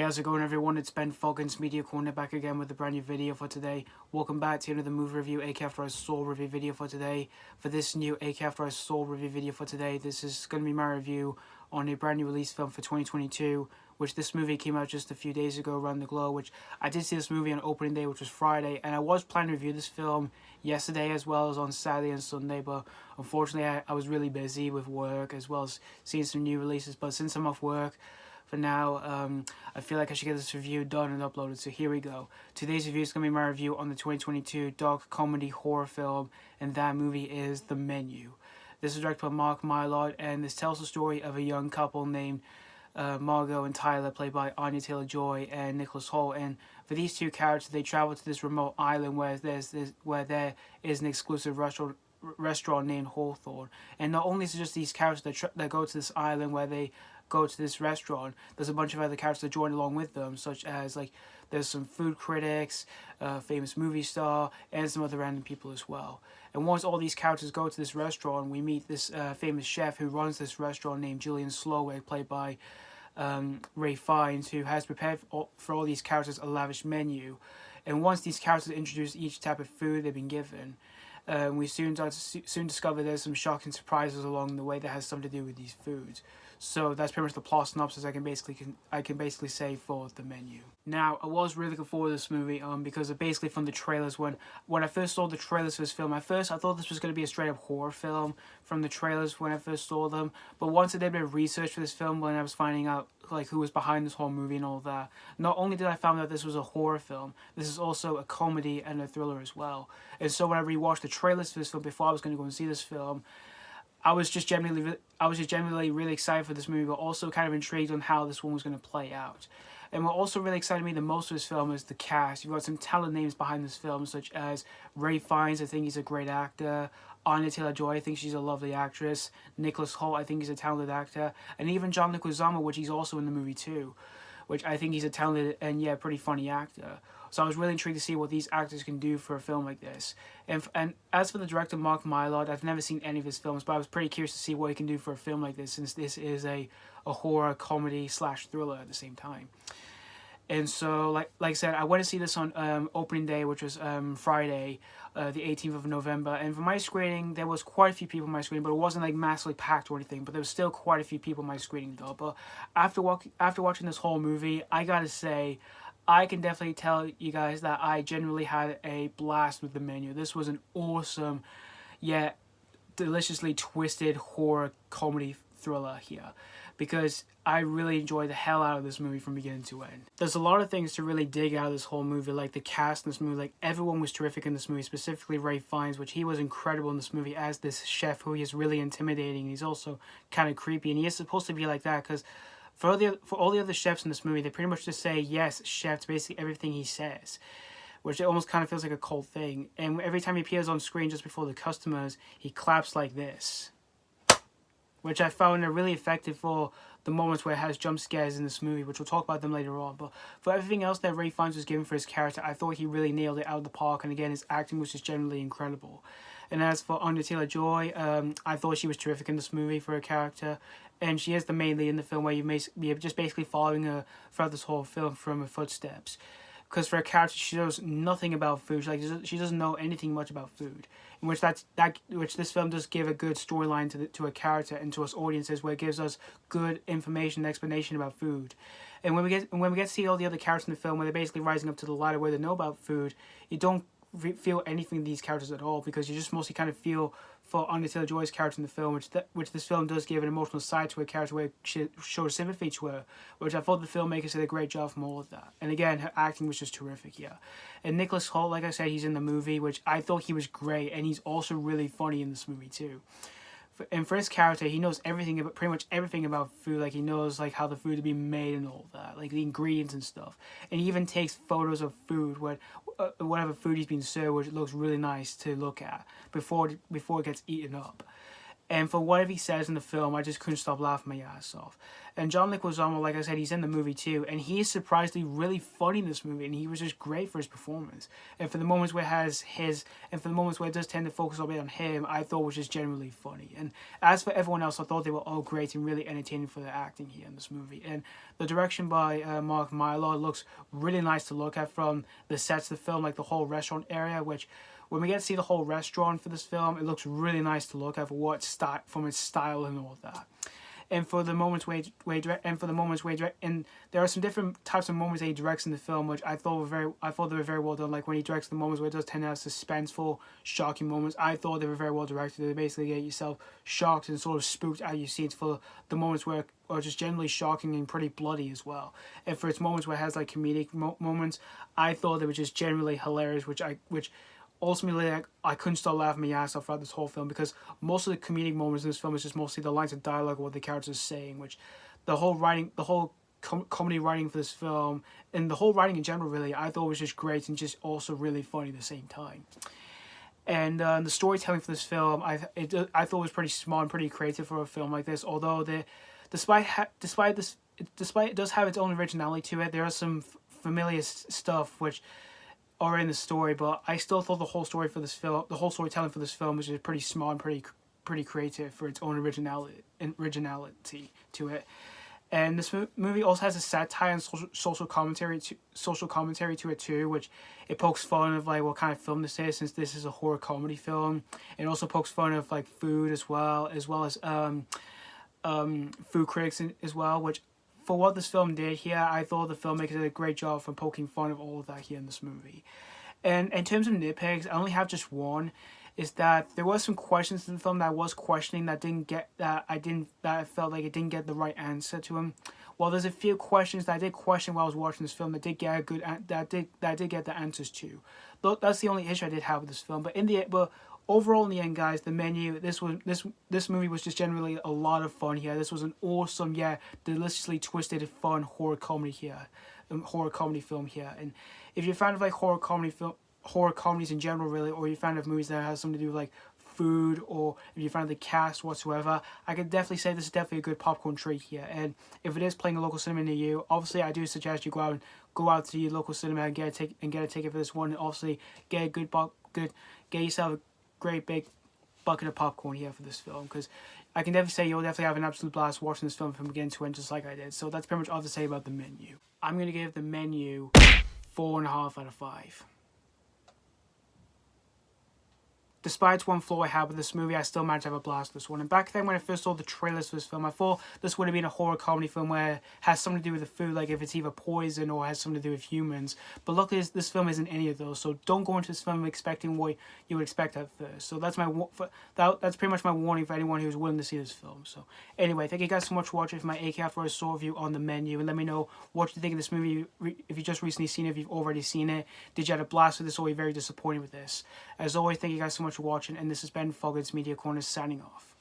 How's it going, everyone? It's Ben Falcon's Media Corner back again with a brand new video for today. Welcome back to another movie review, aka After I Saw review video for today. For this new aka After I Saw review video for today, this is going to be my review on a brand new release film for 2022, which this movie came out just a few days ago around the globe, which I did see this movie on opening day, which was Friday, and I was planning to review this film yesterday as well as on Saturday and Sunday, but unfortunately I was really busy with work as well as seeing some new releases. But since I'm off work for now, I feel like I should get this review done and uploaded, so here we go. Today's review is going to be my review on the 2022 dark comedy horror film, and that movie is The Menu. This is directed by Mylod, and this tells the story of a young couple named Margot and Tyler, played by Anya Taylor-Joy and Nicholas Hoult. And for these two characters, they travel to this remote island where there is an exclusive restaurant named Hawthorne. And not only is it just these characters that go to this island where they go to this restaurant, there's a bunch of other characters that join along with them, such as there's some food critics, famous movie star, and some other random people as well. And once all these characters go to this restaurant, we meet this famous chef who runs this restaurant named Julian Slowik, played by Ray Fiennes, who has prepared for all these characters a lavish menu. And once these characters introduce each type of food they've been given, we soon discover there's some shocking surprises along the way that has something to do with these foods. So that's pretty much the plot synopsis I can basically say for The Menu. Now, I was really looking forward to this movie because of basically from the trailers. When I first saw the trailers for this film, I thought this was going to be a straight up horror film from the trailers when I first saw them. But once I did a bit of research for this film, when I was finding out who was behind this whole movie and all that, not only did I find out this was a horror film, this is also a comedy and a thriller as well. And so when I rewatched the trailers for this film before I was going to go and see this film, I was just generally really excited for this movie, but also kind of intrigued on how this one was going to play out. And what also really excited me the most of this film is the cast. You've got some talented names behind this film, such as Ray Fiennes, I think he's a great actor. Anya Taylor-Joy, I think she's a lovely actress. Nicholas Hoult, I think he's a talented actor. And even John Leguizamo, which he's also in the movie too, which I think he's a talented and, yeah, pretty funny actor. So I was really intrigued to see what these actors can do for a film like this. And as for the director, Mylod, I've never seen any of his films, but I was pretty curious to see what he can do for a film like this, since this is a horror, comedy / thriller at the same time. And so, like I said, I went to see this on opening day, which was Friday, the 18th of November. And for my screening, there was quite a few people in my screening, but it wasn't massively packed or anything. But there was still quite a few people in my screening though. But after watching this whole movie, I gotta say, I can definitely tell you guys that I genuinely had a blast with The Menu. This was an awesome, yet deliciously twisted horror comedy thriller here, because I really enjoyed the hell out of this movie from beginning to end. There's a lot of things to really dig out of this whole movie, like the cast in this movie. Everyone was terrific in this movie, specifically Ray Fiennes, which he was incredible in this movie as this chef who is really intimidating. He's also kind of creepy, and he is supposed to be like that because for all the other chefs in this movie, they pretty much just say, yes, chef, to basically everything he says, which it almost kind of feels like a cult thing. And every time he appears on screen just before the customers, he claps like this, which I found really effective for the moments where it has jump scares in this movie, which we'll talk about them later on. But for everything else that Ray Fiennes was given for his character, I thought he really nailed it out of the park, and again, his acting was just generally incredible. And as for Anya Taylor-Joy, I thought she was terrific in this movie for her character, and she is the main lead in the film, where you may be just basically following her throughout this whole film from her footsteps. Because for her character, she knows nothing about food. She doesn't know anything much about food, in which which this film does give a good storyline to a character and to us audiences, where it gives us good information and explanation about food. And when we get to see all the other characters in the film, where they're basically rising up to the ladder where they know about food, you don't feel anything in these characters at all, because you just mostly kind of feel for Anya Taylor-Joy's character in the film, which this film does give an emotional side to her character, where she shows sympathy to her, which I thought the filmmakers did a great job from all of that. And again, her acting was just terrific, yeah. And Nicholas Hoult, like I said, he's in the movie, which I thought he was great, and he's also really funny in this movie too. And for his character, he knows pretty much everything about food. He knows how the food to be made and all that, the ingredients and stuff. And he even takes photos of food, whatever food he's been served, which looks really nice to look at before it gets eaten up. And for whatever he says in the film, I just couldn't stop laughing my ass off. And John Leguizamo, like I said, he's in the movie too, and he is surprisingly really funny in this movie, and he was just great for his performance. And for the moments where it does tend to focus a bit on him, I thought was just generally funny. And as for everyone else, I thought they were all great and really entertaining for their acting here in this movie. And the direction by Mylod looks really nice to look at, from the sets of the film, like the whole restaurant area, which, when we get to see the whole restaurant for this film, it looks really nice to look at for from its style and all of that. And for the moments where and there are some different types of moments that he directs in the film, which I thought they were very well done. Like when he directs the moments where it does tend to have suspenseful, shocking moments, I thought they were very well directed. They basically get yourself shocked and sort of spooked out your seats. For the moments where are just generally shocking and pretty bloody as well. And for its moments where it has like comedic moments, I thought they were just generally hilarious, which ultimately, I couldn't stop laughing my ass off throughout this whole film, because most of the comedic moments in this film is just mostly the lines of dialogue or what the characters are saying, which the whole comedy writing for this film, and the whole writing in general, really, I thought was just great and just also really funny at the same time. And the storytelling for this film, I thought was pretty smart and pretty creative for a film like this. Although despite it does have its own originality to it, there are some familiar stuff which are in the story, but I still thought the whole storytelling for this film was just pretty smart and pretty creative for its own originality to it. And this movie also has a satire and social commentary to it too, which it pokes fun of like what kind of film this is, since this is a horror comedy film. It also pokes fun of like food as well as food critics as well, which, for what this film did here, I thought the filmmakers did a great job for poking fun of all of that here in this movie. And in terms of nitpicks, I only have just one, is that there was some questions in the film that I was questioning that I felt like it didn't get the right answer to them. Well, there's a few questions that I did question while I was watching this film that I did get the answers to. That's the only issue I did have with this film. But overall, in the end, guys, the menu, this movie was just generally a lot of fun here. This was an awesome, deliciously twisted, fun horror comedy film here. And if you're a fan of like horror comedies in general, really, or you're a fan of movies that have something to do with like food, or if you're a fan of the cast whatsoever, I could definitely say this is definitely a good popcorn treat here. And if it is playing a local cinema near you, obviously I do suggest you go out to your local cinema and get a ticket for this one, and obviously get yourself a great big bucket of popcorn here for this film, because I can definitely say you'll definitely have an absolute blast watching this film from beginning to end, just like I did. So that's pretty much all to say about the menu. I'm going to give the menu 4.5 out of 5. Despite one flaw I had with this movie, I still managed to have a blast with this one. And back then when I first saw the trailers for this film, I thought this would have been a horror comedy film where it has something to do with the food, like if it's either poison or has something to do with humans. But luckily this film isn't any of those, so don't go into this film expecting what you would expect at first. So that's pretty much my warning for anyone who's willing to see this film. So anyway, thank you guys so much for watching for my AK After I Saw review on the menu, and let me know what you think of this movie. If you just recently seen it, if you've already seen it, did you have a blast with this, or were you very disappointed with this? As always, thank you guys so much for watching, and this has been Foggins Media Corner signing off.